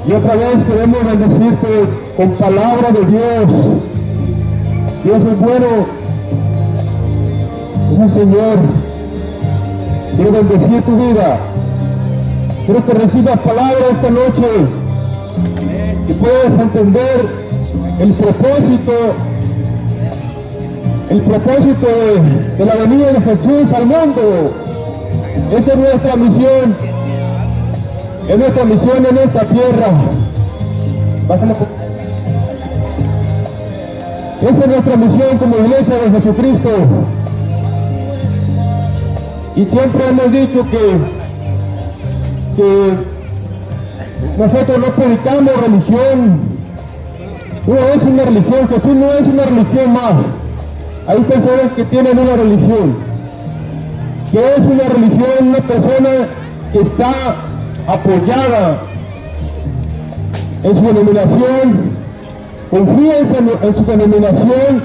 Y otra vez queremos bendecirte con palabra de Dios. Dios es bueno, es el Señor. Quiero bendecir tu vida. Quiero que recibas palabra esta noche, que puedas entender el propósito de la venida de Jesús al mundo. Esa es nuestra misión. Es nuestra misión en esta tierra. Esa es nuestra misión como iglesia de Jesucristo. Y siempre hemos dicho que nosotros no predicamos religión. No es una religión. Jesús no es una religión más. Hay personas que tienen una religión. ¿Qué es una religión? Una persona que está apoyada en su denominación, confía en su denominación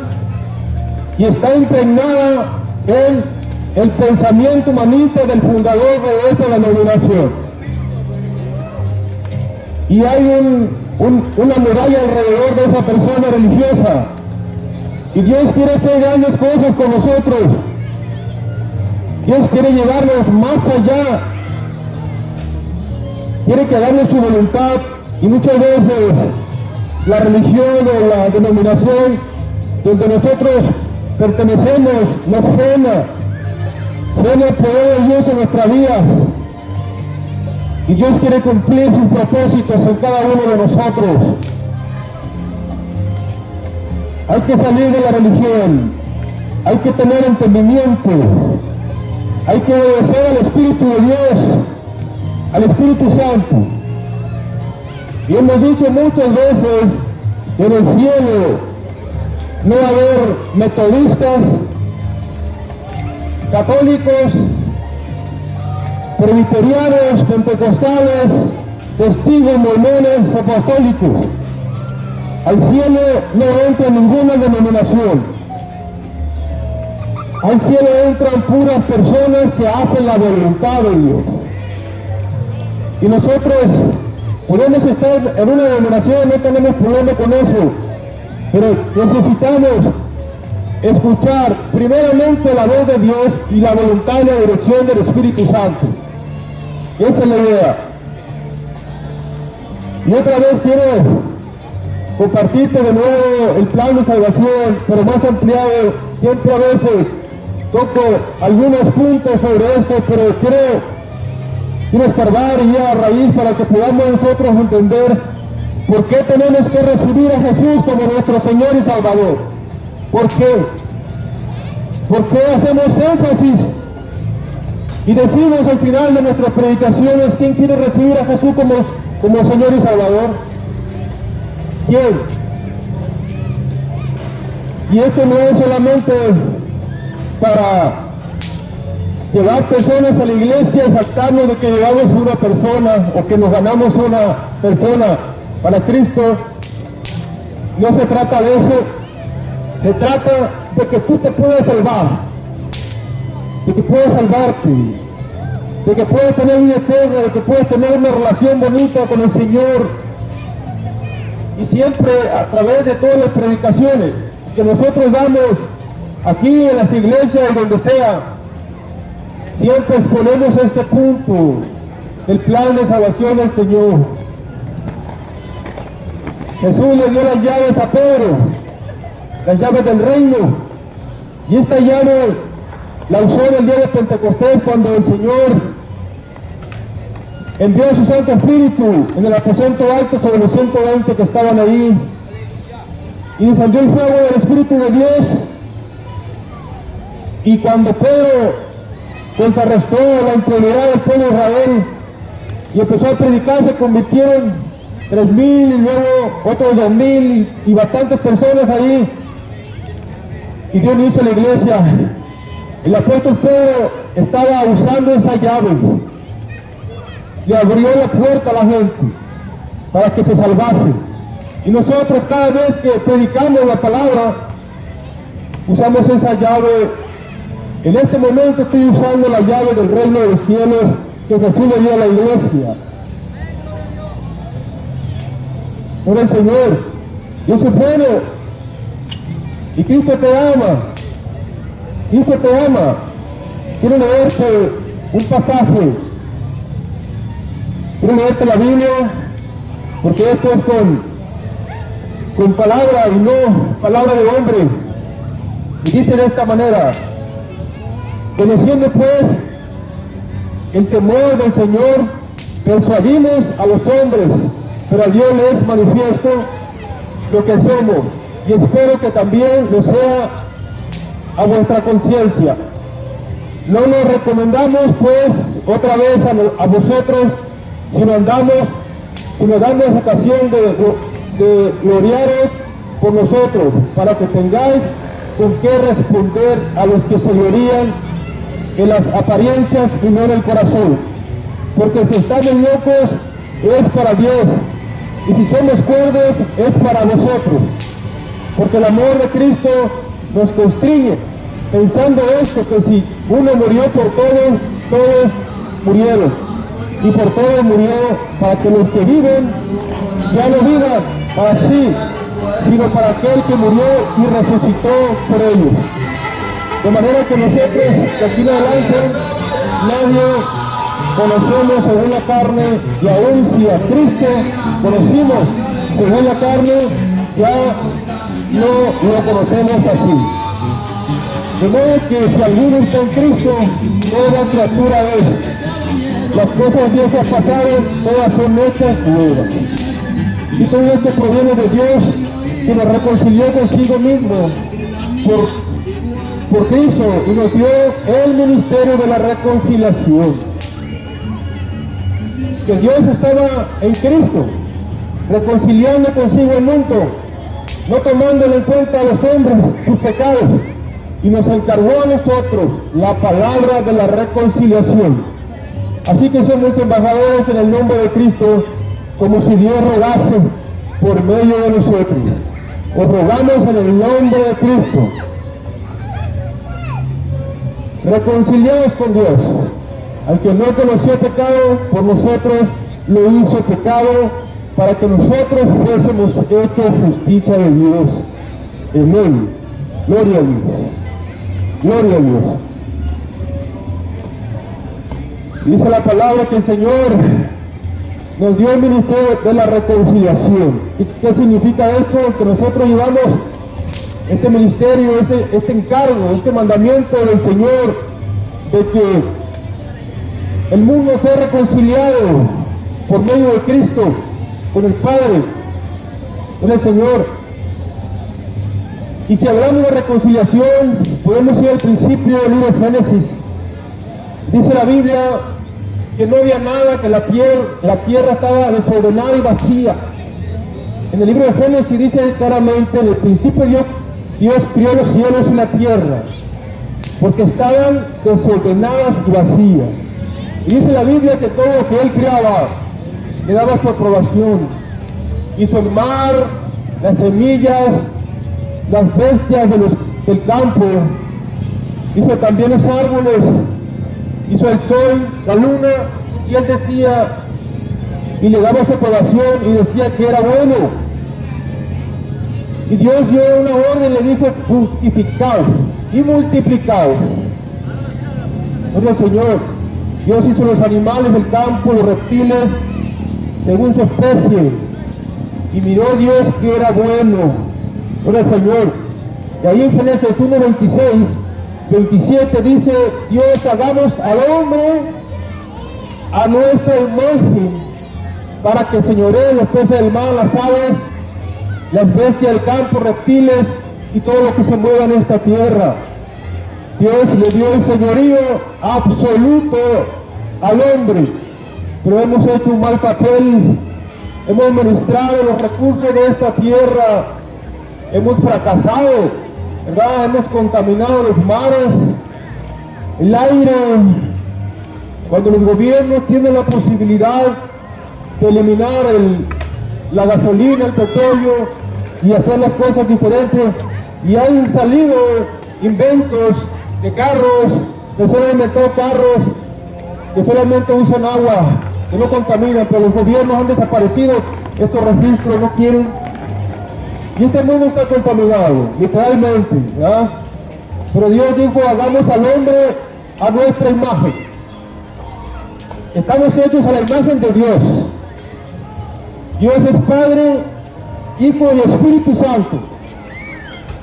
y está impregnada en el pensamiento humanista del fundador de esa denominación. Y hay una muralla alrededor de esa persona religiosa. Y Dios quiere hacer grandes cosas con nosotros. Dios quiere llevarnos más allá. Quiere que hagamos su voluntad. Y muchas veces la religión o la denominación donde nosotros pertenecemos nos frena el poder de Dios en nuestra vida. Y Dios quiere cumplir sus propósitos en cada uno de nosotros. Hay que salir de la religión, hay que tener entendimiento, hay que obedecer al Espíritu de Dios, al Espíritu Santo. Y hemos dicho muchas veces que en el cielo no va a haber metodistas, católicos, presbiterianos, pentecostales, testigos, mormones, apostólicos. Al cielo no entra ninguna denominación. Al cielo entran puras personas que hacen la voluntad de Dios. Y nosotros podemos estar en una denominación, no tenemos problema con eso, pero necesitamos escuchar primeramente la voz de Dios y la voluntad y la dirección del Espíritu Santo. Esa es la idea. Y otra vez quiero compartirte de nuevo el plan de salvación, pero más ampliado. Siempre a veces toco algunos puntos sobre esto, pero quiero escarbar y ir a raíz para que podamos nosotros entender por qué tenemos que recibir a Jesús como nuestro Señor y Salvador. ¿Por qué? ¿Por qué hacemos énfasis y decimos al final de nuestras predicaciones quién quiere recibir a Jesús como Señor y Salvador? ¿Quién? Y esto no es solamente para llevar personas a la iglesia y jactarnos de que llevamos una persona o que nos ganamos una persona para Cristo. No se trata de eso. Se trata de que tú te puedas salvar, de que puedas salvarte, de que puedas tener vida eterna, de que puedas tener una relación bonita con el Señor. Y siempre a través de todas las predicaciones que nosotros damos aquí en las iglesias y donde sea, siempre exponemos este punto del plan de salvación del Señor. Jesús le dio las llaves a Pedro, las llaves del reino, y esta llave la usó en el día de Pentecostés cuando el Señor envió a su Santo Espíritu en el aposento alto sobre los 120 que estaban ahí, y descendió el fuego del Espíritu de Dios. Y cuando Pedro contrarrestó la integridad del pueblo de Israel y empezó a predicar, se convirtieron 3,000 y luego otros 2,000 y bastantes personas ahí, y Dios hizo la iglesia. El apóstol Pedro estaba usando esa llave, le abrió la puerta a la gente para que se salvase. Y nosotros cada vez que predicamos la palabra usamos esa llave. En este momento estoy usando la llave del reino de los cielos que Jesús le dio a la iglesia. por el Señor. Dios es bueno y Cristo te ama. Cristo te ama. Quiero leerte un pasaje. Quiero leerte la Biblia porque esto es con palabra y no palabra de hombre. Y dice de esta manera: conociendo pues el temor del Señor, persuadimos a los hombres, pero a Dios le es manifiesto lo que somos, y espero que también lo sea a vuestra conciencia. No nos recomendamos pues otra vez a vosotros, sino damos ocasión de gloriaros por nosotros, para que tengáis con qué responder a los que se glorían en las apariencias y no en el corazón. Porque si estamos locos es para Dios, y si somos cuerdos es para vosotros. Porque el amor de Cristo nos constriñe, pensando esto, que si uno murió por todos, todos murieron. Y por todos murió, para que los que viven ya no vivan para sí, sino para aquel que murió y resucitó por ellos. De manera que nosotros, de aquí en adelante, nadie conocemos según la carne, y aún si a Cristo conocimos según la carne, ya no lo conocemos así. De modo que si alguno está en Cristo, toda criatura es. Las cosas viejas pasaron, todas son hechas nuevas. Y todo esto proviene de Dios, que nos reconcilió consigo mismo por Cristo y nos dio el ministerio de la reconciliación. Que Dios estaba en Cristo, reconciliando consigo el mundo, no tomándole en cuenta a los hombres sus pecados, y nos encargó a nosotros la palabra de la reconciliación. Así que somos embajadores en el nombre de Cristo, como si Dios rogase por medio de nosotros. Os rogamos en el nombre de Cristo. Reconciliados con Dios. Al que no conoció pecado, por nosotros lo hizo pecado, para que nosotros fuésemos hechos justicia de Dios. Amén. Gloria a Dios. Gloria a Dios. Dice la palabra que el Señor nos dio el ministerio de la reconciliación. ¿Qué significa esto? Que nosotros llevamos este ministerio, este encargo, este mandamiento del Señor, de que el mundo sea reconciliado por medio de Cristo, con el Padre, con el Señor. Y si hablamos de reconciliación, podemos ir al principio del libro de Génesis. Dice la Biblia que no había nada, que la tierra estaba desordenada y vacía. En el libro de Génesis dice claramente: en el principio Dios crió los cielos y la tierra, porque estaban desordenadas y vacías. Y dice la Biblia que todo lo que Él creaba le daba su aprobación. Hizo el mar, las semillas, las bestias del campo, hizo también los árboles, hizo el sol, la luna, y Él decía, y le daba su aprobación y decía que era bueno. Y Dios dio una orden, le dijo: fructificad y multiplicaos. Gloria al Señor. Dios hizo los animales del campo, los reptiles, según su especie, y miró Dios que era bueno. Gloria al Señor. Y ahí en Génesis 1:26-27 dice: Dios, hagamos al hombre a nuestra imagen, para que señoree los peces del mar, las aves, las bestias del campo, reptiles y todo lo que se mueva en esta tierra. Dios le dio el señorío absoluto al hombre, pero hemos hecho un mal papel, hemos administrado los recursos de esta tierra, hemos fracasado, ¿verdad? Hemos contaminado los mares, el aire. Cuando los gobiernos tienen la posibilidad de eliminar la gasolina, el petróleo y hacer las cosas diferentes, y han salido inventos de carros, que solo inventó carros que solamente usan agua, que no contaminan, pero los gobiernos han desaparecido estos registros, no quieren. Y este mundo está contaminado, literalmente, ¿verdad? Pero Dios dijo, hagamos al hombre a nuestra imagen. Estamos hechos a la imagen de Dios. Dios es Padre, Hijo y Espíritu Santo.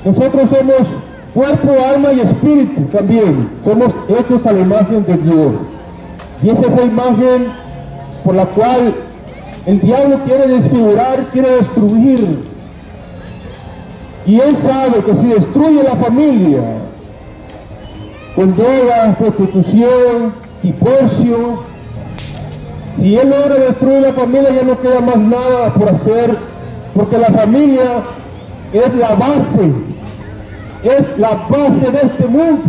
Nosotros somos cuerpo, alma y espíritu también. Somos hechos a la imagen de Dios. Y es esa imagen por la cual el diablo quiere desfigurar, quiere destruir. Y él sabe que si destruye la familia, con drogas, prostitución, divorcio, si él logra destruir la familia, ya no queda más nada por hacer, porque la familia es la base de este mundo.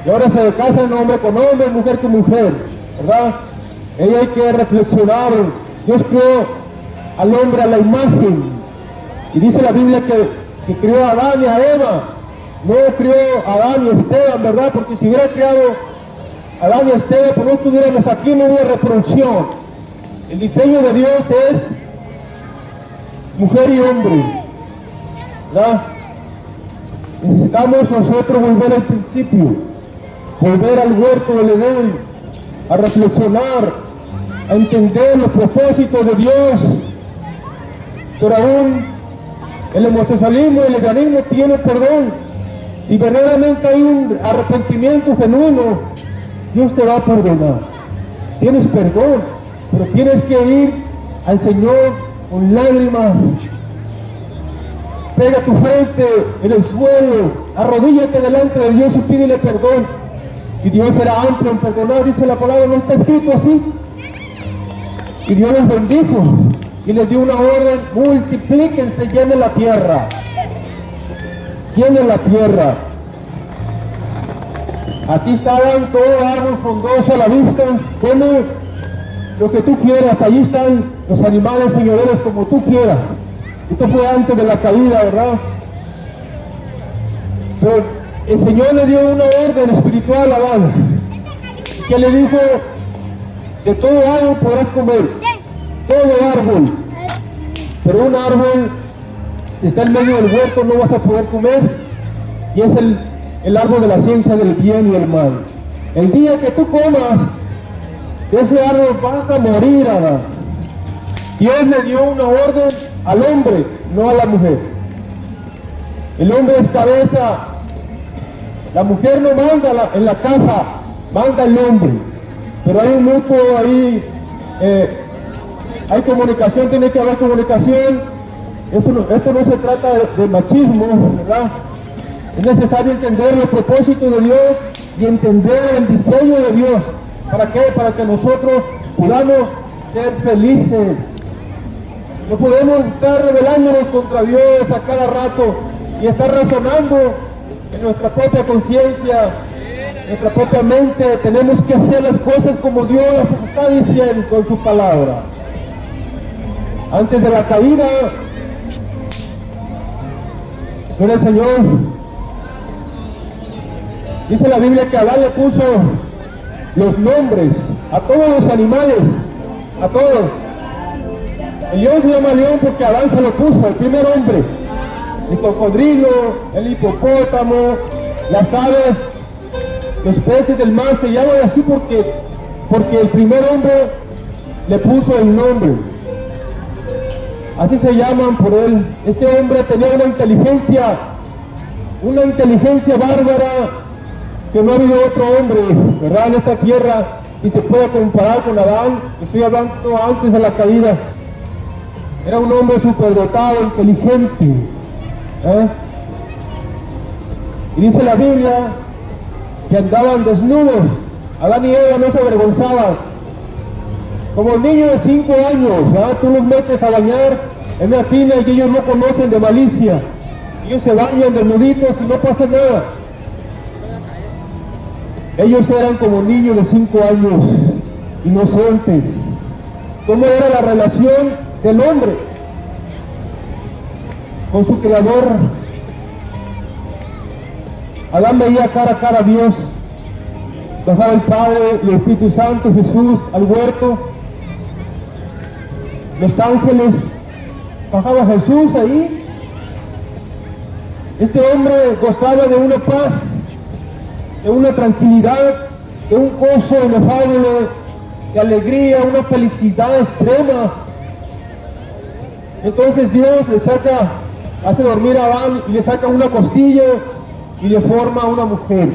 Y ahora se casan hombre con hombre, mujer con mujer, ¿verdad? Ella hay que reflexionar. Dios creó al hombre a la imagen, y dice la Biblia que creó a Adán y a Eva, no creó a Adán y a Esteban, ¿verdad? Porque si hubiera creado a Adán y a Esteban, pues no estuviéramos aquí, no hubiera reproducción. El diseño de Dios es mujer y hombre, ¿verdad? Necesitamos nosotros volver al principio, volver al huerto del Edén, a reflexionar, a entender los propósitos de Dios. Pero aún el homosexualismo y el lesbianismo tienen perdón. Si verdaderamente hay un arrepentimiento genuino, Dios te va a perdonar. Tienes perdón, pero tienes que ir al Señor con lágrimas. Pega tu frente en el suelo, arrodíllate delante de Dios y pídele perdón. Y Dios será amplio en perdonar, dice la palabra, no está escrito así. Y Dios los bendijo y les dio una orden: multiplíquense, llenen la tierra. Llenen la tierra. Aquí está todo árbol frondoso a la vista. Come lo que tú quieras. Allí están los animales señoreros como tú quieras. Esto fue antes de la caída, ¿verdad? Pero el Señor le dio una orden espiritual a Adán, que le dijo: de todo árbol podrás comer, todo árbol, pero un árbol que está en medio del huerto no vas a poder comer, y es el árbol de la ciencia del bien y el mal. El día que tú comas de ese árbol vas a morir, Adán. Dios le dio una orden al hombre, no a la mujer. El hombre es cabeza, la mujer no manda en la casa, manda el hombre. Pero hay un mucho ahí, hay comunicación, tiene que haber comunicación. Esto no se trata de machismo, ¿verdad? Es necesario entender los propósitos de Dios y entender el diseño de Dios. ¿Para qué? Para que nosotros podamos ser felices. No podemos estar rebelándonos contra Dios a cada rato y estar razonando en nuestra propia conciencia, nuestra propia mente. Tenemos que hacer las cosas como Dios las está diciendo con su palabra. Antes de la caída, gloria al Señor, dice la Biblia que Adán le puso los nombres a todos los animales, a todos. El león se llama león porque Adán se lo puso, el primer hombre. El cocodrilo, el hipopótamo, las aves, los peces del mar se llaman así porque el primer hombre le puso el nombre. Así se llaman por él. Este hombre tenía una inteligencia bárbara que no ha habido otro hombre, ¿verdad?, en esta tierra, y se puede comparar con Adán. Estoy hablando antes de la caída. Era un hombre superdotado, inteligente. Y dice la Biblia que andaban desnudos. Adán y Eva no se avergonzaban. Como niños de 5 años, ¿verdad? Tú los metes a bañar en una tina y ellos no conocen de malicia. Ellos se bañan desnuditos y no pasa nada. Ellos eran como niños de 5 años, inocentes. ¿Cómo era la relación del hombre con su creador? Adán veía cara a cara a Dios. Bajaba el Padre y el Espíritu Santo, Jesús, al huerto, los ángeles, bajaba Jesús ahí. Este hombre gozaba de una paz, de una tranquilidad, de un gozo inefable, de alegría, una felicidad extrema. Entonces Dios le hace dormir a Adán y le saca una costilla y le forma una mujer.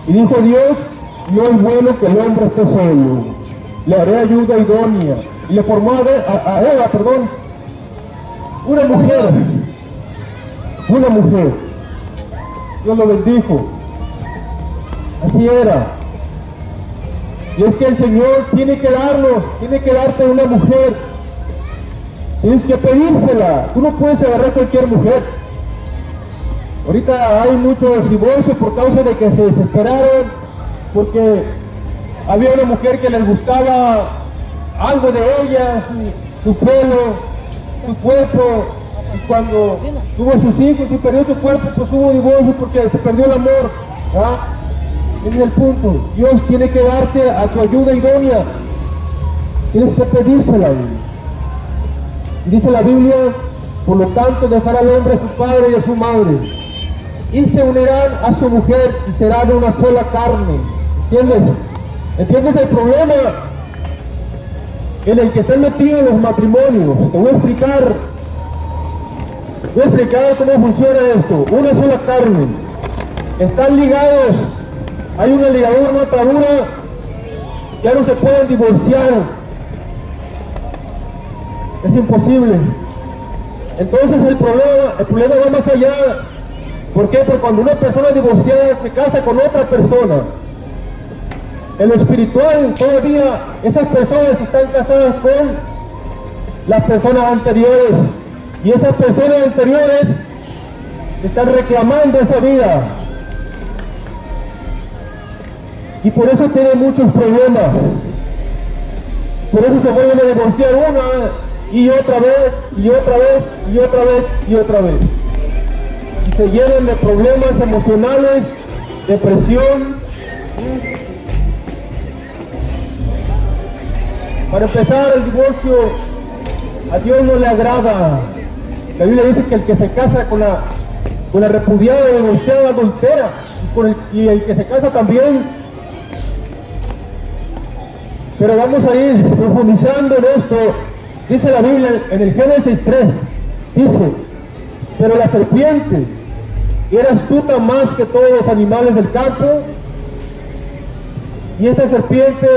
Y dijo Dios, no es bueno que el hombre esté solo, le haré ayuda idónea. Y le formó a Eva, una mujer. Dios lo bendijo. Así era. Y es que el Señor tiene que darte una mujer. Tienes que pedírsela. Tú no puedes agarrar cualquier mujer. Ahorita hay muchos divorcios por causa de que se desesperaron, porque había una mujer que les gustaba algo de ella, su pelo, su cuerpo, y cuando tuvo sus hijos y perdió su cuerpo, pues hubo divorcio porque se perdió el amor. Ese es el punto. Dios tiene que darte a tu ayuda idónea. Tienes que pedírsela. Y dice la Biblia, por lo tanto dejará al hombre a su padre y a su madre, y se unirán a su mujer y serán una sola carne. ¿Entiendes? ¿Entiendes el problema en el que están metidos los matrimonios? Te voy a explicar cómo funciona esto. Una sola carne. Están ligados. Hay una ligadura, una atadura. Ya no se pueden divorciar. Es imposible. Entonces el problema va más allá. ¿Por qué? Porque cuando una persona divorciada se casa con otra persona, en lo espiritual todavía esas personas están casadas con las personas anteriores, y esas personas anteriores están reclamando esa vida, y por eso tienen muchos problemas. Por eso se vuelven a divorciar una y otra vez, y otra vez, y otra vez, y otra vez. Y se llenan de problemas emocionales, depresión. Para empezar, el divorcio a Dios no le agrada. La Biblia dice que el que se casa con la repudiada, divorciada, adultera, y el que se casa también. Pero vamos a ir profundizando en esto. Dice la Biblia en el Génesis 3, dice: pero la serpiente era astuta más que todos los animales del campo, y esta serpiente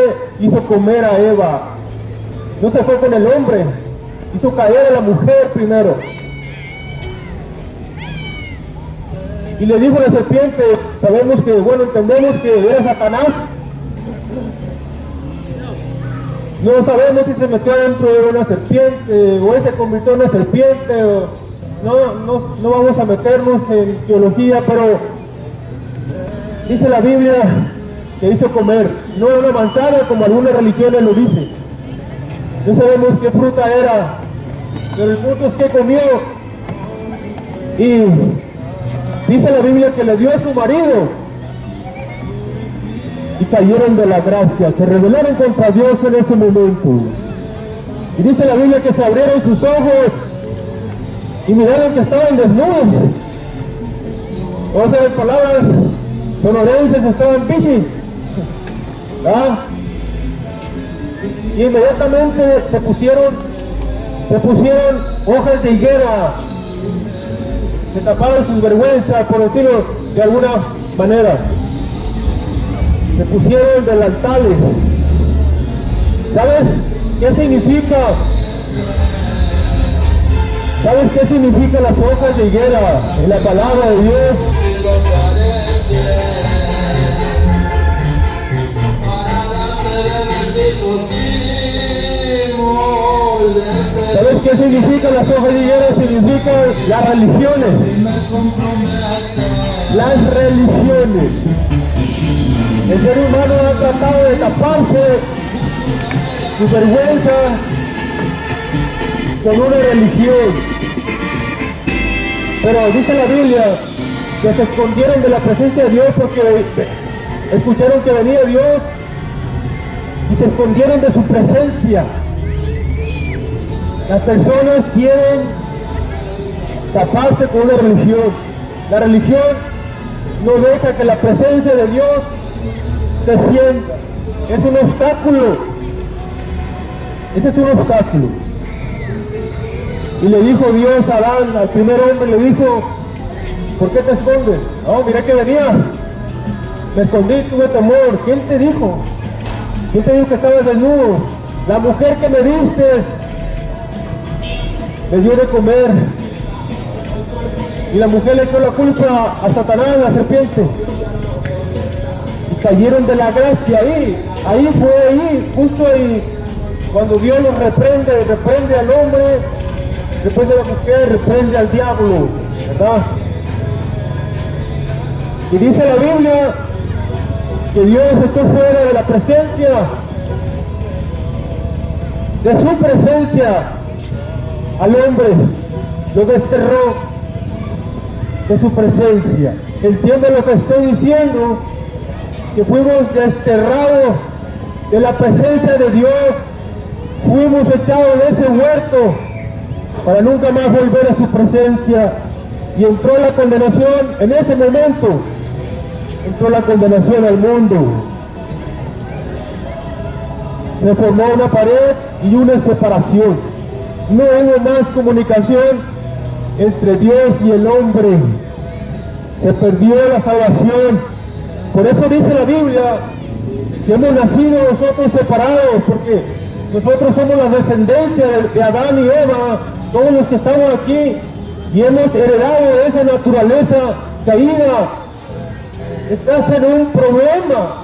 hizo comer a Eva. No se fue con el hombre, hizo caer a la mujer primero. Y le dijo a la serpiente, entendemos que era Satanás. No sabemos si se metió dentro de una serpiente, o él se convirtió en una serpiente, o no vamos a meternos en teología, pero dice la Biblia que hizo comer, no una manzana como algunas religiones lo dicen. No sabemos qué fruta era, pero el punto es que comió. Y dice la Biblia que le dio a su marido, y cayeron de la gracia, se rebelaron contra Dios en ese momento. Y dice la Biblia que se abrieron sus ojos y miraron que estaban desnudos. O sea, en palabras sonorenses, estaban pichis. Y inmediatamente se pusieron hojas de higuera, se taparon sus vergüenzas, por decirlo de alguna manera. Se pusieron delantales. ¿Sabes qué significa? ¿Sabes qué significa las hojas de higuera en la palabra de Dios? ¿Sabes qué significa las hojas de higuera? Significa las religiones. Las religiones. El ser humano ha tratado de taparse su vergüenza con una religión. Pero dice la Biblia que se escondieron de la presencia de Dios porque escucharon que venía Dios y se escondieron de su presencia. Las personas quieren taparse con una religión. La religión no deja que la presencia de Dios descienda. Es un obstáculo. Ese es un obstáculo. Y le dijo Dios a Adán, al primer hombre, le dijo: ¿por qué te escondes? No, miré que venías. Me escondí, tuve temor. ¿Quién te dijo? ¿Quién te dijo que estabas desnudo? La mujer que me diste me dio de comer. Y la mujer le echó la culpa a Satanás, la serpiente. Y cayeron de la gracia ahí fue, justo ahí, cuando Dios los reprende al hombre, reprende a la mujer, reprende al diablo, ¿verdad? Y dice la Biblia que Dios está fuera de la presencia, de su presencia, al hombre lo desterró de su presencia. ¿Entiende lo que estoy diciendo? Que fuimos desterrados de la presencia de Dios, fuimos echados de ese huerto para nunca más volver a su presencia, y entró la condenación. En ese momento entró la condenación al mundo. Se formó una pared y una separación. No hubo más comunicación entre Dios y el hombre. Se perdió la salvación. Por eso dice la Biblia que hemos nacido nosotros separados, porque nosotros somos la descendencia de Adán y Eva, todos los que estamos aquí, y hemos heredado esa naturaleza caída. Estás en un problema,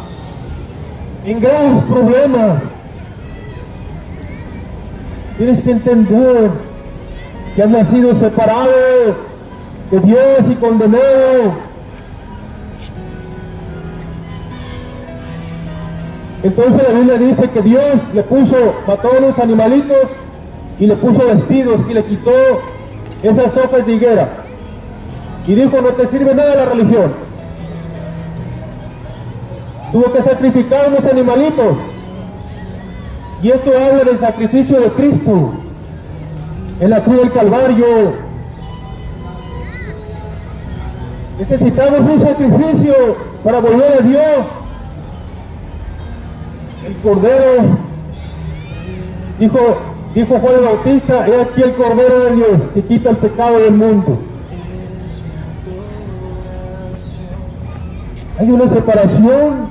en graves problemas. Tienes que entender que has nacido separado de Dios y condenado. Entonces la Biblia dice que Dios mató a unos animalitos y le puso vestidos y le quitó esas hojas de higuera. Y dijo: no te sirve nada la religión. Tuvo que sacrificar unos animalitos. Y esto habla del sacrificio de Cristo en la cruz del Calvario. Necesitamos un sacrificio para volver a Dios. El Cordero, dijo Juan el Bautista: he aquí el Cordero de Dios que quita el pecado del mundo. Hay una separación.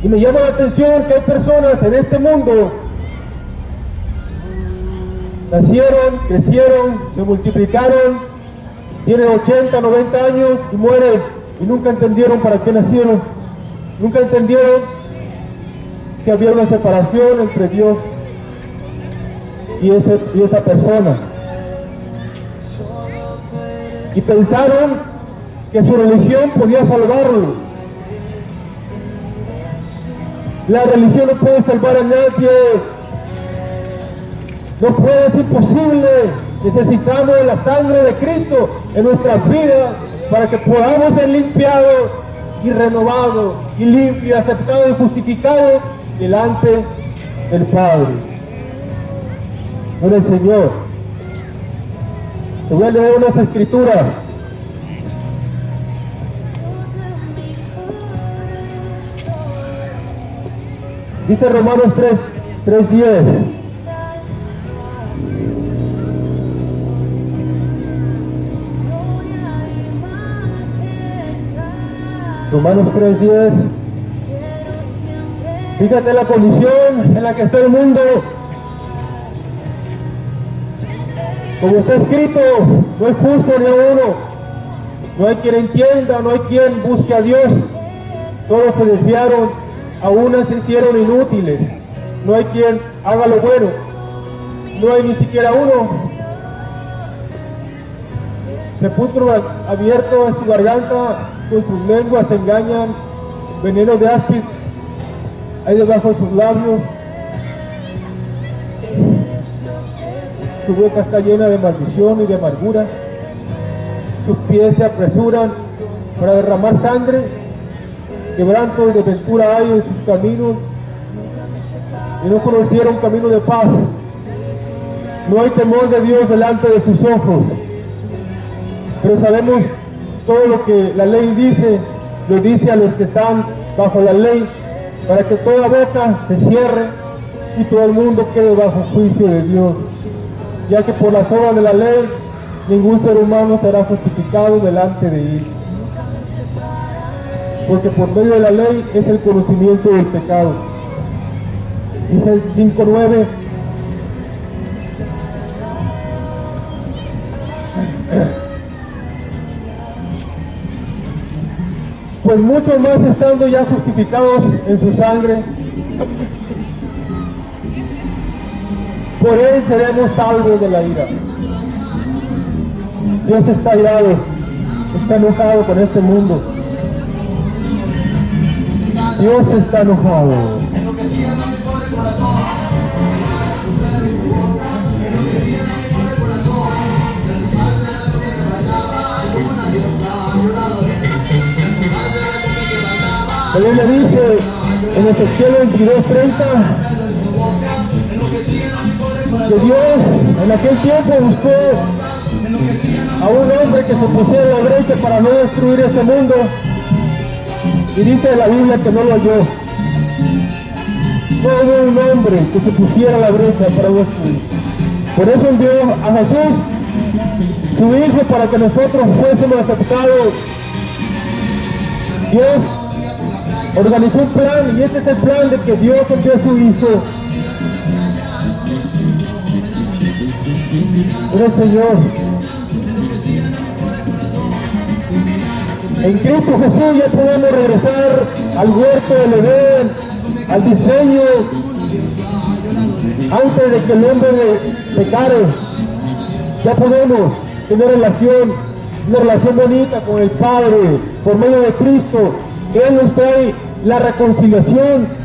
Y me llama la atención que hay personas en este mundo, nacieron, crecieron, se multiplicaron, tienen 80, 90 años y mueren, y nunca entendieron para qué nacieron. Nunca entendieron que había una separación entre Dios y esa persona. Y pensaron que su religión podía salvarlo. La religión no puede salvar a nadie. No puede, es imposible. Necesitamos la sangre de Cristo en nuestras vidas para que podamos ser limpiados y renovados y limpios, aceptados y justificados delante del Padre. Por el Señor. Te voy a leer unas escrituras. Dice Romanos 3:10. Romanos 3:10. Fíjate la condición en la que está el mundo. Como está escrito, no es justo ni a uno. No hay quien entienda, no hay quien busque a Dios. Todos se desviaron, a unas se hicieron inútiles. No hay quien haga lo bueno. No hay ni siquiera uno. Sepulcro abierto en su garganta, con sus lenguas se engañan. Veneno de áspid hay debajo de sus labios. su boca está llena de maldición y de amargura, sus pies se apresuran para derramar sangre, quebranto y desventura hay en sus caminos, y no conocieron camino de paz. No hay temor de Dios delante de sus ojos, pero sabemos todo lo que la ley dice, lo dice a los que están bajo la ley, para que toda boca se cierre y todo el mundo quede bajo juicio de Dios, ya que por las obras de la ley ningún ser humano será justificado delante de él, porque por medio de la ley es el conocimiento del pecado. Dice el 5:9, pues muchos más estando ya justificados en su sangre, por él seremos salvos de la ira. Dios está irado, está enojado con este mundo. Dios está enojado. La Biblia dice en Ezequiel 22:30 que Dios en aquel tiempo buscó a un hombre que se pusiera en la brecha para no destruir este mundo, y dice la Biblia que no lo halló. No hubo un hombre que se pusiera en la brecha para no destruir. Por eso envió a Jesús, su Hijo, para que nosotros fuésemos aceptados. Dios organizó un plan, y este es el plan de que Dios envió a su Hijo. Pero Señor, en Cristo Jesús ya podemos regresar al huerto del Edén, al diseño, antes de que el hombre pecare. Ya podemos tener una relación bonita con el Padre, por medio de Cristo. Él nos trae la reconciliación.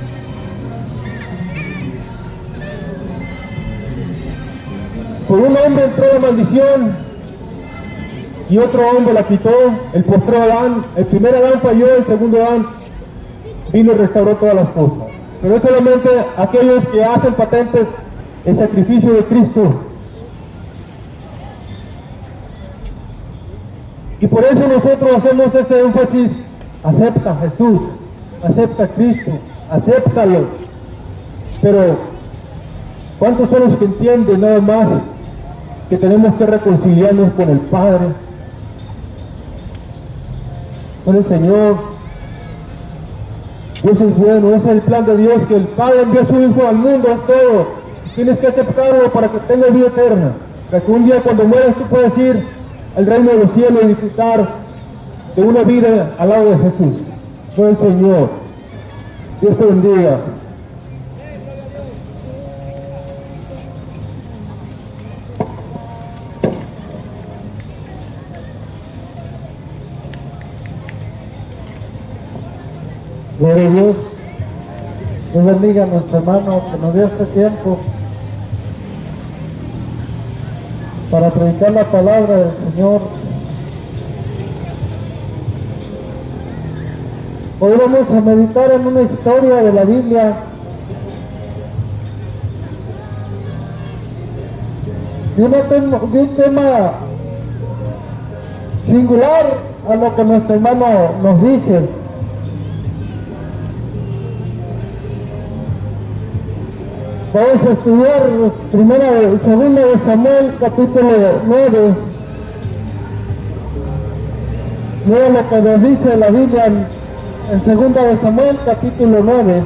Por un hombre entró la maldición y otro hombre la quitó, el postrero Adán. El primer Adán falló, el segundo Adán vino y restauró todas las cosas. Pero es solamente aquellos que hacen patentes el sacrificio de Cristo. Y por eso nosotros hacemos ese énfasis: acepta a Jesús, acepta a Cristo, acéptalo. Pero ¿cuántos son los que entienden nada más que tenemos que reconciliarnos con el Padre, con el Señor? Dios es bueno, ese es el plan de Dios, que el Padre envió a su Hijo al mundo, es todo. Tienes que aceptarlo para que tengas vida eterna, para que un día cuando mueras tú puedas ir al reino de los cielos y disfrutar de una vida al lado de Jesús. Soy el Señor. Dios te bendiga. Gloria a Dios. Dios bendiga a nuestro hermano que nos dio este tiempo para predicar la palabra del Señor. Hoy vamos a meditar en una historia de la Biblia de un tema singular a lo que nuestro hermano nos dice. Vamos a estudiar segunda de Samuel, capítulo 9. Mira lo que nos dice la Biblia en segunda de Samuel, capítulo 9.